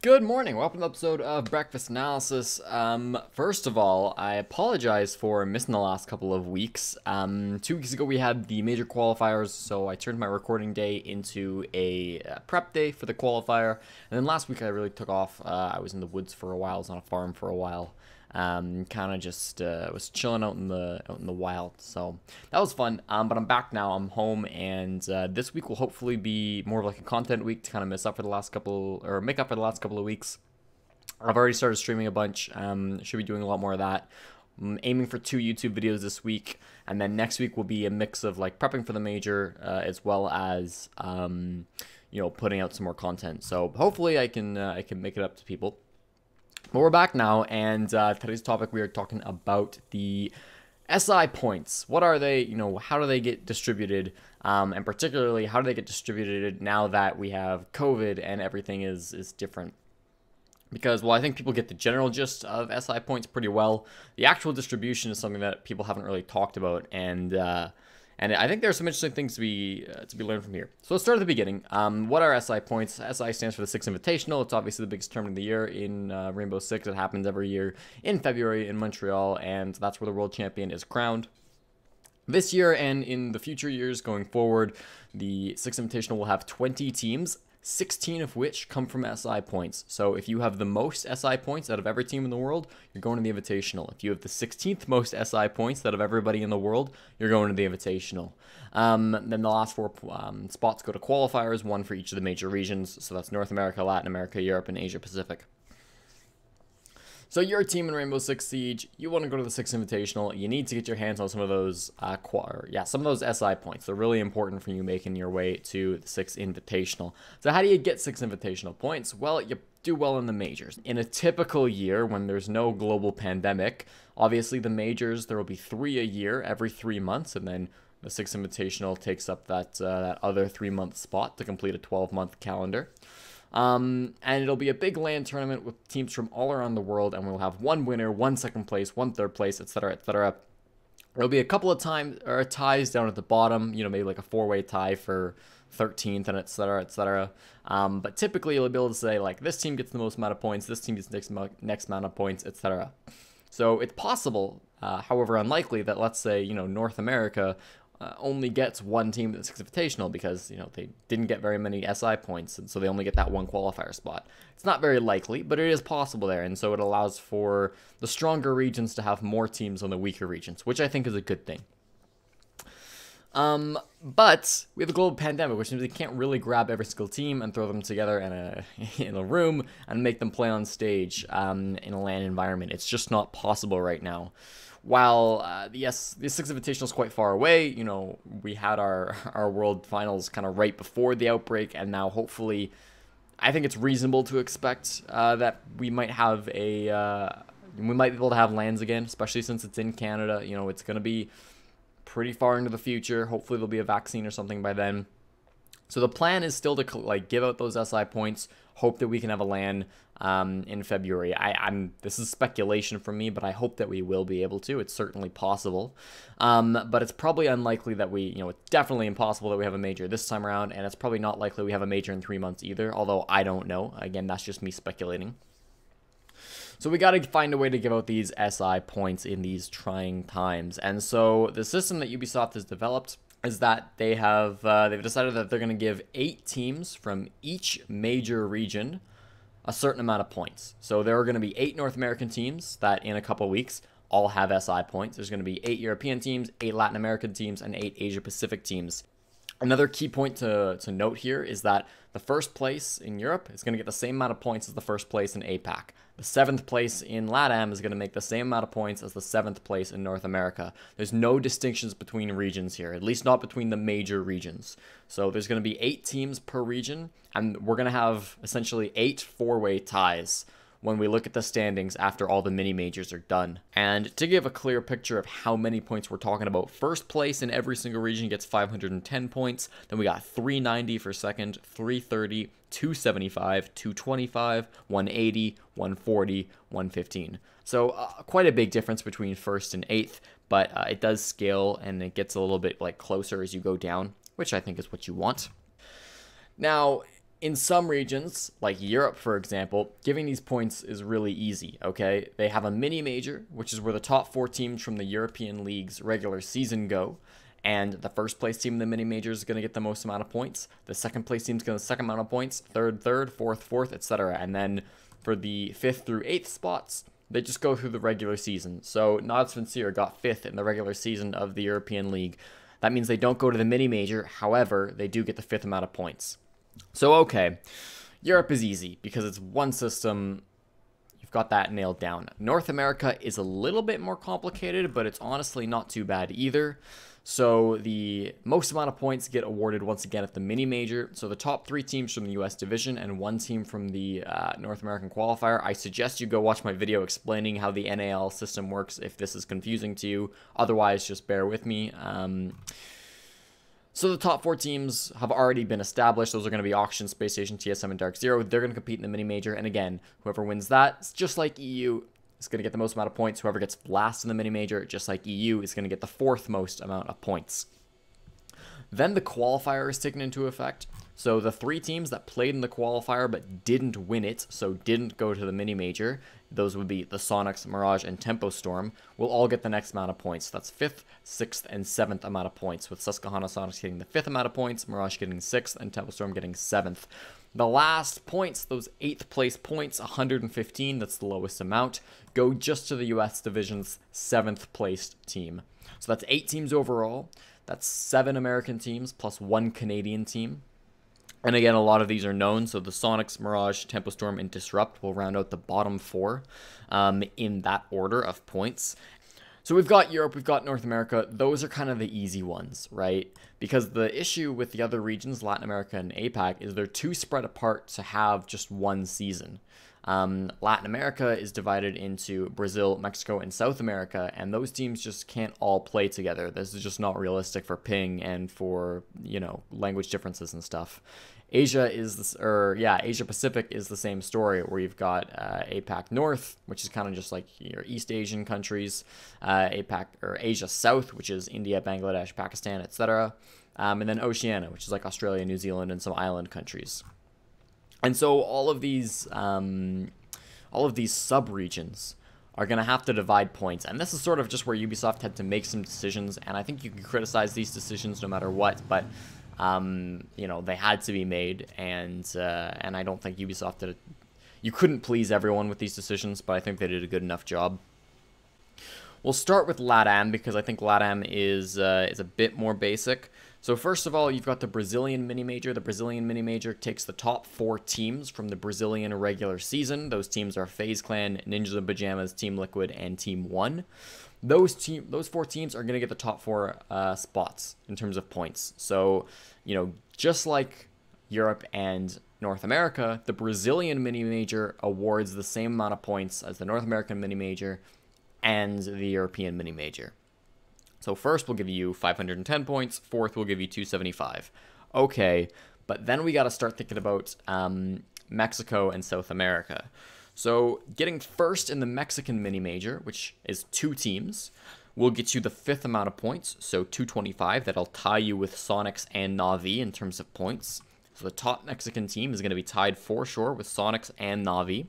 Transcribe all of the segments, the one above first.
Good morning. Welcome to the episode of Breakfast Analysis. First of all, I apologize for missing the last couple of weeks. 2 weeks ago we had the major qualifiers, so I turned my recording day into a prep day for the qualifier. And then last week I really took off. I was in the woods for a while. I was on a farm for a while. Kind of just was chilling out in the wild, so that was fun. But I'm back now. I'm home, and this week will hopefully be more of like a content week to kind of make up for the last couple of weeks. I've already started streaming a bunch. Should be doing a lot more of that. I'm aiming for 2 YouTube videos this week, and then next week will be a mix of like prepping for the major as well as putting out some more content. So hopefully I can make it up to people. But we're back now, and today's topic, we are talking about the SI points. What are they? How do they get distributed? And particularly, how do they get distributed now that we have COVID and everything is different? Because, well, I think people get the general gist of SI points pretty well. The actual distribution is something that people haven't really talked about, and I think there's some interesting things to be learned from here. So let's start at the beginning. What are SI points? SI stands for the Six Invitational. It's obviously the biggest tournament of the year in Rainbow Six. It happens every year in February in Montreal, and that's where the world champion is crowned. This year and in the future years going forward, the Six Invitational will have 20 teams, 16 of which come from SI points. So if you have the most SI points out of every team in the world, you're going to the Invitational. If you have the 16th most SI points out of everybody in the world, you're going to the Invitational. Then the last 4 spots go to qualifiers, 1 for each of the major regions. So that's North America, Latin America, Europe, and Asia Pacific. So you're a team in Rainbow Six Siege, you want to go to the Six Invitational, you need to get your hands on some of those some of those SI points. They're really important for you making your way to the Six Invitational. So how do you get Six Invitational points? Well, you do well in the majors. In a typical year when there's no global pandemic, obviously the majors, there will be 3 a year, every 3 months, and then the Six Invitational takes up that other 3-month spot to complete a 12-month calendar. And it'll be a big LAN tournament with teams from all around the world, and we'll have 1 winner, 1 second place, 1 third place, etc., etc. There'll be a couple of ties down at the bottom, maybe like a 4-way tie for 13th, and etc., etc. But typically you'll be able to say like this team gets the most amount of points, this team gets the next amount of points, etc. So it's possible, however unlikely, that let's say North America only gets 1 team at the Six Invitational because, they didn't get very many SI points, and so they only get that 1 qualifier spot. It's not very likely, but it is possible there, and so it allows for the stronger regions to have more teams on the weaker regions, which I think is a good thing. But we have a global pandemic, which means we can't really grab every single team and throw them together in a room and make them play on stage in a LAN environment. It's just not possible right now. While, yes, the Six Invitational is quite far away, we had our World Finals kind of right before the outbreak, and now hopefully, I think it's reasonable to expect that we might be able to have LANs again, especially since it's in Canada. It's going to be pretty far into the future. Hopefully there'll be a vaccine or something by then. So the plan is still to give out those SI points, hope that we can have a LAN in February. This is speculation from me, but I hope that we will be able to. It's certainly possible. But it's probably unlikely that it's definitely impossible that we have a major this time around, and it's probably not likely we have a major in 3 months either, although I don't know. Again, that's just me speculating. So we got to find a way to give out these SI points in these trying times. And so the system that Ubisoft has developed is that they've decided that they're going to give 8 teams from each major region a certain amount of points. So there are going to be 8 North American teams that in a couple of weeks all have SI points. There's going to be 8 European teams, 8 Latin American teams, and 8 Asia Pacific teams. Another key point to note here is that the first place in Europe is going to get the same amount of points as the first place in APAC. The 7th place in LATAM is going to make the same amount of points as the 7th place in North America. There's no distinctions between regions here, at least not between the major regions. So there's going to be 8 teams per region, and we're going to have essentially 8 4-way ties when we look at the standings after all the mini majors are done. And to give a clear picture of how many points we're talking about, first place in every single region gets 510 points. Then we got 390 for second, 330, 275, 225, 180, 140, 115. So quite a big difference between first and 8th, but it does scale and it gets a little bit closer as you go down, which I think is what you want. Now, in some regions, like Europe, for example, giving these points is really easy, okay? They have a mini major, which is where the top 4 teams from the European League's regular season go. And the first place team in the mini major is going to get the most amount of points. The second place team is going to get the second amount of points. Third, fourth, etc. And then for the 5th through 8th spots, they just go through the regular season. So Nods Vincier got 5th in the regular season of the European League. That means they don't go to the mini major. However, they do get the 5th amount of points. So, okay, Europe is easy because it's one system. You've got that nailed down. North America is a little bit more complicated, but it's honestly not too bad either. So the most amount of points get awarded once again at the mini major. So the top 3 teams from the US division and 1 team from the North American qualifier. I suggest you go watch my video explaining how the NAL system works if this is confusing to you. Otherwise, just bear with me. So the top 4 teams have already been established. Those are going to be Auction, Space Station, TSM, and Dark Zero. They're going to compete in the mini major. And again, whoever wins that, it's just like EU, is going to get the most amount of points. Whoever gets last in the mini major, just like EU, is going to get the 4th most amount of points. Then the qualifier is taken into effect. So the 3 teams that played in the qualifier but didn't win it, so didn't go to the mini major, those would be the Sonics, Mirage, and Tempo Storm, will all get the next amount of points. That's 5th, 6th, and 7th amount of points, with Susquehanna Sonics getting the 5th amount of points, Mirage getting 6th, and Tempo Storm getting 7th. The last points, those 8th place points, 115, that's the lowest amount, go just to the US Division's 7th placed team. So that's 8 teams overall. That's 7 American teams plus 1 Canadian team. And again, a lot of these are known. So the Sonics, Mirage, Tempo Storm, and Disrupt will round out the bottom 4 in that order of points. So we've got Europe, we've got North America. Those are kind of the easy ones, right? Because the issue with the other regions, Latin America and APAC, is they're too spread apart to have just one season. Latin America is divided into Brazil, Mexico, and South America, and those teams just can't all play together. This is just not realistic for ping and for, you know, language differences and stuff. Asia Pacific is the same story, where you've got APAC North, which is kind of just like your East Asian countries, APAC or Asia South, which is India, Bangladesh, Pakistan, etc., and then Oceania, which is like Australia, New Zealand, and some island countries. And so all of these sub-regions are going to have to divide points. And this is sort of just where Ubisoft had to make some decisions. And I think you can criticize these decisions no matter what. But, you know, they had to be made. And I don't think Ubisoft did it. You couldn't please everyone with these decisions, but I think they did a good enough job. We'll start with LATAM, because I think LATAM is a bit more basic. So first of all, you've got the Brazilian mini-major. The Brazilian mini-major takes the top 4 teams from the Brazilian regular season. Those teams are FaZe Clan, Ninjas in Pajamas, Team Liquid, and Team 1. Those 4 teams are going to get the top 4 spots in terms of points. So, you know, just like Europe and North America, the Brazilian mini-major awards the same amount of points as the North American mini-major and the European mini-major. So first we'll give you 510 points, 4th we'll give you 275. Okay, but then we got to start thinking about Mexico and South America. So getting first in the Mexican mini-major, which is 2 teams, will get you the 5th amount of points, so 225. That'll tie you with Sonics and Na'Vi in terms of points. So the top Mexican team is going to be tied for sure with Sonics and Na'Vi.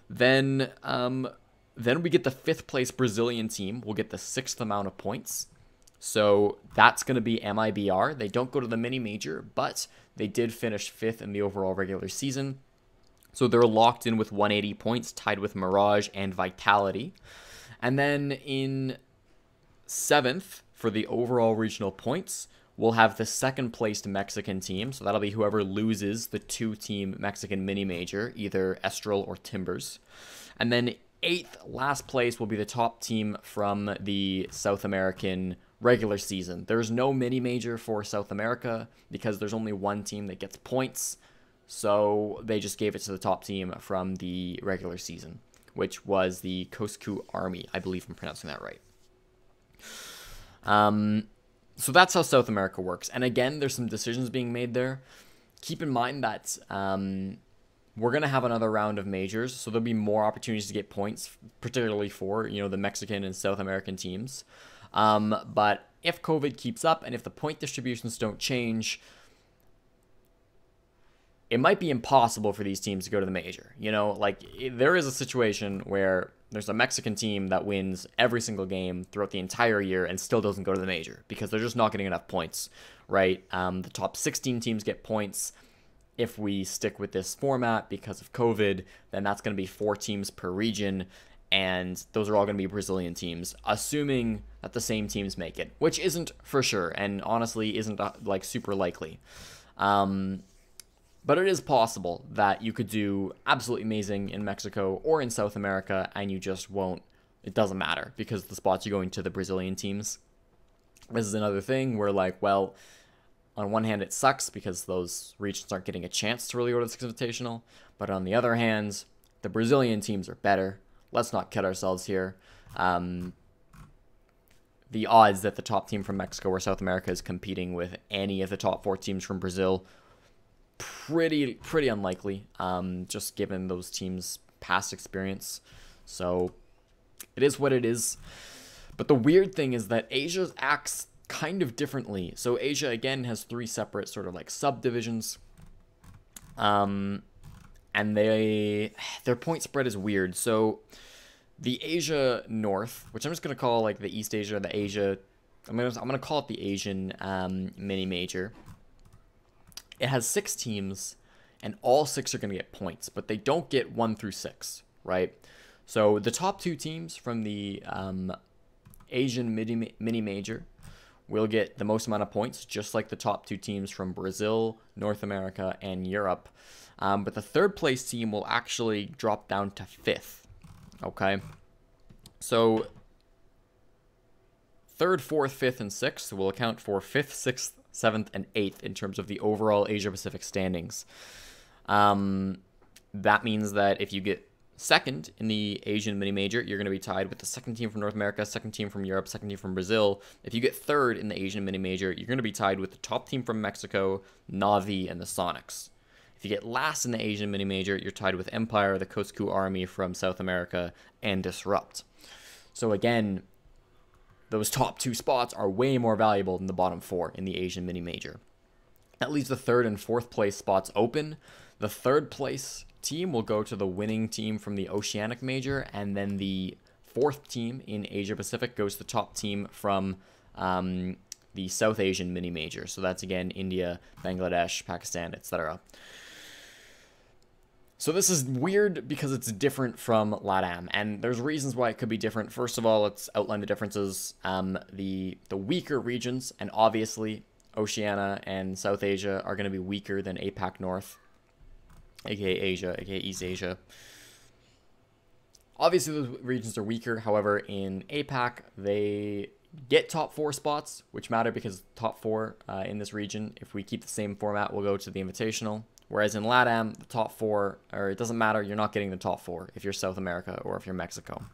Then we get the 5th place Brazilian team. We'll get the 6th amount of points. So that's going to be MIBR. They don't go to the mini-major, but they did finish 5th in the overall regular season. So they're locked in with 180 points, tied with Mirage and Vitality. And then in 7th, for the overall regional points, we'll have the 2nd placed Mexican team. So that'll be whoever loses the 2-team Mexican mini-major, either Estral or Timbers. And then 8th, last place, will be the top team from the South American regular season. There's no mini-major for South America because there's only 1 team that gets points. So they just gave it to the top team from the regular season, which was the Coscu Army. I believe I'm pronouncing that right. So that's how South America works. And again, there's some decisions being made there. Keep in mind that we're going to have another round of majors, so there'll be more opportunities to get points, particularly for, you know, the Mexican and South American teams. But if COVID keeps up and if the point distributions don't change, it might be impossible for these teams to go to the major. You know, like there is a situation where there's a Mexican team that wins every single game throughout the entire year and still doesn't go to the major because they're just not getting enough points, right? The top 16 teams get points. If we stick with this format because of COVID, then that's going to be 4 teams per region, and those are all going to be Brazilian teams, assuming that the same teams make it, which isn't for sure, and honestly isn't like super likely. But it is possible that you could do absolutely amazing in Mexico or in South America, and you just won't. It doesn't matter because the spots you're going to the Brazilian teams. This is another thing where, like, well, on one hand, it sucks because those regions aren't getting a chance to really go to the Six Invitational. But on the other hand, the Brazilian teams are better. Let's not kid ourselves here. The odds that the top team from Mexico or South America is competing with any of the top 4 teams from Brazil, pretty unlikely, just given those teams' past experience. So it is what it is. But the weird thing is that Asia acts kind of differently. So Asia, again, has 3 separate sort of like subdivisions. And their point spread is weird. So the Asia North, which I'm just going to call like the East Asia, the Asia, I'm gonna call it the Asian mini major. It has 6 teams, and all 6 are going to get points, but they don't get 1 through 6, right? So the top 2 teams from the Asian mini major will get the most amount of points, just like the top 2 teams from Brazil, North America, and Europe. But the 3rd place team will actually drop down to 5th, okay? So 3rd, 4th, 5th, and 6th will account for 5th, 6th, 7th, and 8th in terms of the overall Asia-Pacific standings. That means that if you get 2nd in the Asian mini-major, you're going to be tied with the 2nd team from North America, 2nd team from Europe, 2nd team from Brazil. If you get 3rd in the Asian mini-major, you're going to be tied with the top team from Mexico, Na'Vi, and the Sonics. If you get last in the Asian mini-major, you're tied with Empire, the Kosuku Army from South America, and Disrupt. So again, those top 2 spots are way more valuable than the bottom 4 in the Asian mini-major. That leaves the 3rd and 4th place spots open. The 3rd place team will go to the winning team from the Oceanic major, and then the 4th team in Asia Pacific goes to the top team from the South Asian mini major. So that's again India, Bangladesh, Pakistan, etc. So this is weird because it's different from LATAM, and there's reasons why it could be different. First of all, let's outline the differences. The weaker regions, and obviously Oceania and South Asia, are going to be weaker than APAC North, aka Asia, aka East Asia. Obviously, those regions are weaker. However, in APAC, they get top 4 spots, which matter because top 4 in this region, if we keep the same format, will go to the Invitational. Whereas in LATAM, the top 4, or it doesn't matter, you're not getting the top 4 if you're South America or if you're Mexico.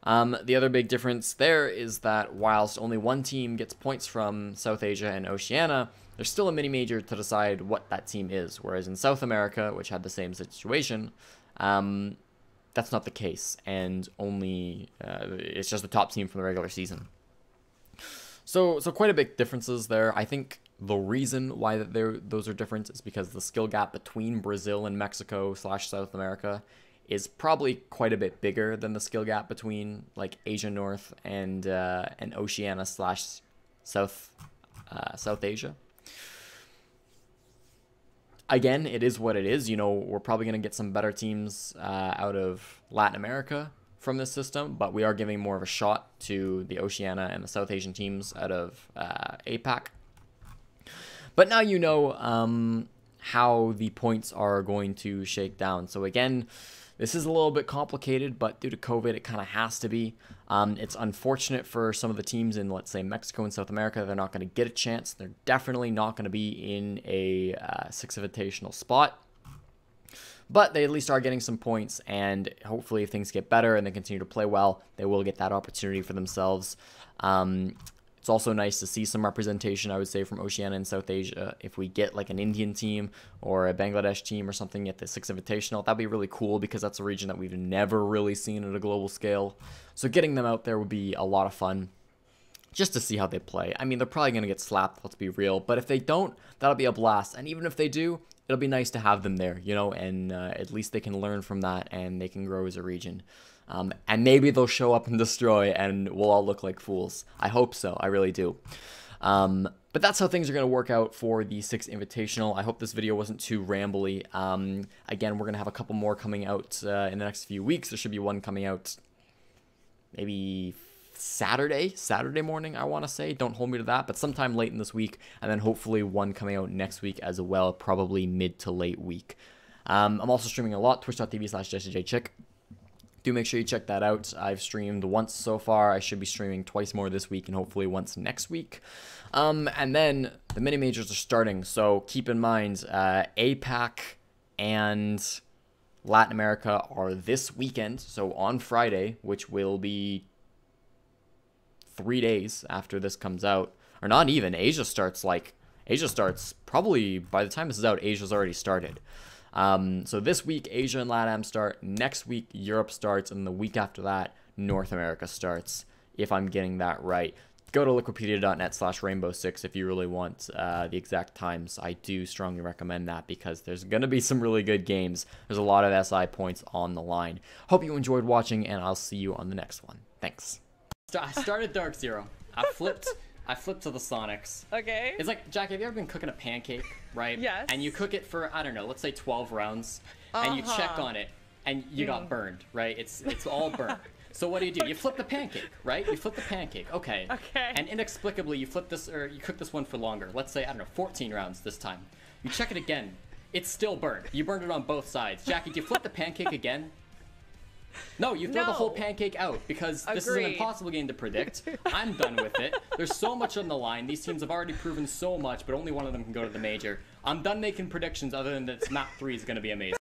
The other big difference there is that whilst only one team gets points from South Asia and Oceania, there's still a mini-major to decide what that team is. Whereas in South America, which had the same situation, that's not the case, and only it's just the top team from the regular season. So quite a big differences there. I think the reason why those are different is because the skill gap between Brazil and Mexico / South America is probably quite a bit bigger than the skill gap between like Asia North and Oceania / South Asia. Again, it is what it is. You know, we're probably going to get some better teams out of Latin America from this system, but we are giving more of a shot to the Oceania and the South Asian teams out of APAC. But now you know how the points are going to shake down. So again, this is a little bit complicated, but due to COVID, it kind of has to be. It's unfortunate for some of the teams in, let's say, Mexico and South America. They're not going to get a chance. They're definitely not going to be in a Six Invitational spot. But they at least are getting some points, and hopefully if things get better and they continue to play well, they will get that opportunity for themselves. It's also nice to see some representation, I would say, from Oceania and South Asia. If we get like an Indian team or a Bangladesh team or something at the Six Invitational, that'd be really cool because that's a region that we've never really seen at a global scale. So getting them out there would be a lot of fun just to see how they play. I mean, they're probably going to get slapped, let's be real. But if they don't, that'll be a blast. And even if they do, it'll be nice to have them there, you know, and at least they can learn from that and they can grow as a region. And maybe they'll show up and destroy and we'll all look like fools. I hope so. I really do. But that's how things are going to work out for the 6th Invitational. I hope this video wasn't too rambly. Again, we're going to have a couple more coming out in the next few weeks. There should be one coming out maybe Saturday morning, I want to say. Don't hold me to that, but sometime late in this week, and then hopefully one coming out next week as well, probably mid to late week. I'm also streaming a lot, twitch.tv/JessieJChick. Do make sure you check that out. I've streamed once so far. I should be streaming twice more this week and hopefully once next week. And then the mini majors are starting, so keep in mind APAC and Latin America are this weekend, so on Friday, which will be 3 days after this comes out, or not even. Asia starts probably by the time this is out, Asia's already started. So this week, Asia and LATAM start. Next week, Europe starts. And the week after that, North America starts, if I'm getting that right. Go to liquipedia.net/rainbow6 if you really want the exact times. I do strongly recommend that because there's going to be some really good games. There's a lot of SI points on the line. Hope you enjoyed watching, and I'll see you on the next one. Thanks. I started Dark Zero. I flipped to the Sonics. Okay. It's like, Jack, have you ever been cooking a pancake, right? Yes. And you cook it for, I don't know, let's say 12 rounds, and you check on it, and you got burned, right? It's all burnt. So what do? You flip the pancake, right? You flip the pancake. Okay. Okay. And inexplicably, you flip this, or you cook this one for longer. Let's say, I don't know, 14 rounds this time. You check it again. It's still burnt. You burned it on both sides. Jackie, do you flip the pancake again? No, you throw the whole pancake out because this is an impossible game to predict. I'm done with it. There's so much on the line. These teams have already proven so much, but only one of them can go to the major. I'm done making predictions other than that map 3 is going to be amazing.